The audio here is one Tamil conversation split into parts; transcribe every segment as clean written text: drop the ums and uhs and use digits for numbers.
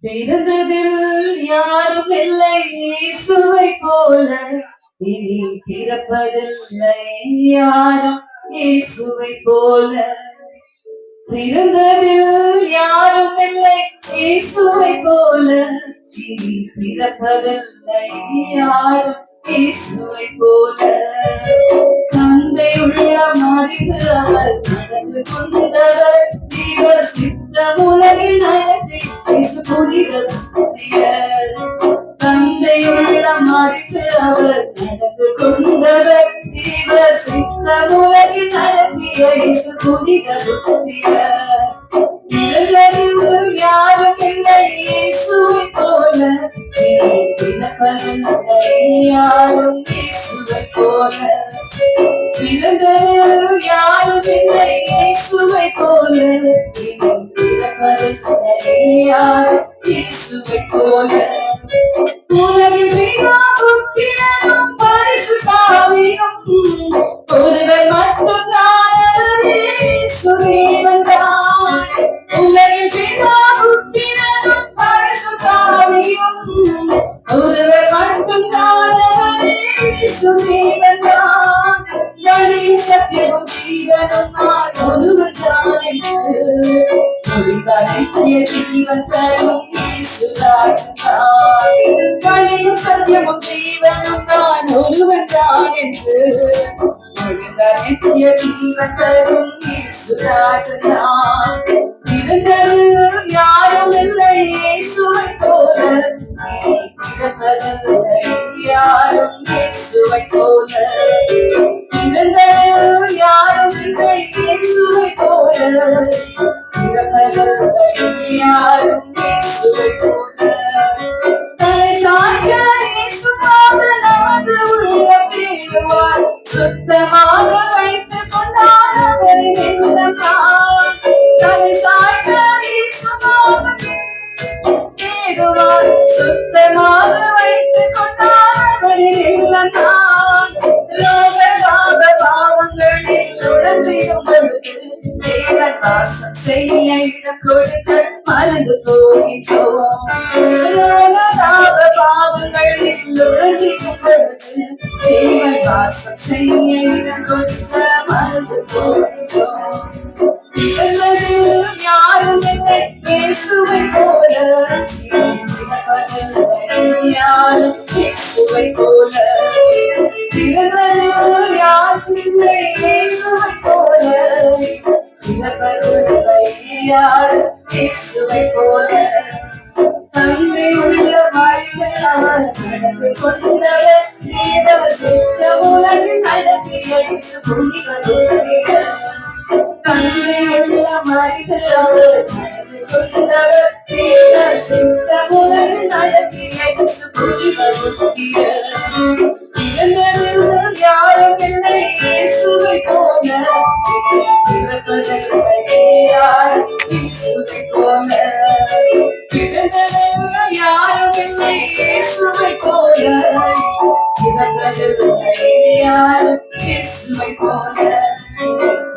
பிறந்ததில் யாரும் இல்லை இயேசுவை போல, இனி பிறப்பதில்லை யாரும் இயேசுவை போல. பிறந்ததில் யாரும் இல்லை இயேசுவை போல, இனி பிறப்பதில்லை யாரும் இயேசுவை போல. தந்தை உள்ள மறிந்து அவர் நடந்து கொண்டவர், ஜீவ சித்தம் உலகில் நடத்தி இயேசு புனிதர். தந்தையுள்ள மறித்து அவர் நடந்து கொண்டவர், ஜீவ சித்தம் உலகில் நடத்திய இயேசு புனிதர். யாரும் இல்லை இயேசுவை போல, பிறப்பதில்லை யாரும் இயேசுவை போல. பிறந்ததில் யாரும் இல்லை இயேசுவை போல, பிறப்பதில்லை யாரும் இயேசுவை போல. உலகில் புத்திரனும் பரிசுத்த ஆவியும் ஒருவர் மட்டும்தான், இயேசு தேவன்தான். உலகில் புத்திரனும் பரிசுத்த ஆவியும் ஒருவர் மட்டும்தான், இயேசு தேவன்தான். வழியும் சத்தியமும் ஜீவனும் நான் ஒருவர் தான் என்று நித்திய ஜீவன் தரும் இயேசு ராஜன்தான். வழியும் சத்தியமும் ஜீவனும் நான் ஒருவன் தான் என்று நித்திய ஜீவன் தரும் இயேசு ராஜன்தான். பிறந்ததில் யாரும் இல்லை இயேசுவை போல, பிறப்பதில்லை யாரும் இயேசுவை போல. பிறந்ததில் யாரும் இல்லை இயேசுவை போல, பிறப்பதில்லை யாரும் இயேசுவை போல. தலை சாய்க்க இயேசுவாக நமது உள்ளம் தேடுவார், சுத்தமாக வைத்துக் கொண்டார் அவரை எண்ணலாம். தலை சாய்க்க இயேசுவாக தேடுவார், சுத்தமாக வைத்துக் கொண்டார் அவரை எண்ணலாம். லோக பாவங்களில் உடஞ்சிடும் பொழுது தேவன் வாசம் செய்ய இடம் கொடுக்க மறந்து போகின்றோம். பாவங்களில் உடஞ்சிடும் பொழுது தேவன் வாசம் செய்ய இடம் கொடுக்க மறந்து போகின்றோம். யாரும் இல்லை இயேசுவை போல, யாரும் இயேசுவை போல. பிறந்ததில் யாரும் இல்லை இயேசுவை போல, பிறப்பதில்லை யாரும் இயேசுவை போல. தந்தை உள்ள வாழ்வை அவர் நடந்து கொண்டவர், தேவ சித்த உலகில் நடத்திய இயேசு புனிதர். தந்தை உள்ள மனித அவர் நடந்து கொண்டவர், தேவ சித்த உலகில் நடத்திய இயேசு புனிதர். பிறந்ததில் யாரும் இல்லை இயேசுவை போல, பிறப்பதில்லை யாரும் இயேசுவை போல. பிறந்ததில் யாரும் இல்லை இயேசுவை போல, பிறப்பதில்லை யாரும் இயேசுவை போல.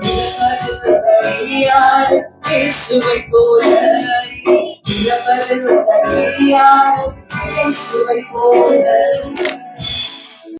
பிறப்பதில்லை யாரும் இயேசுவை போல, பிறப்பதில்லை யாரும் இயேசுவை போல.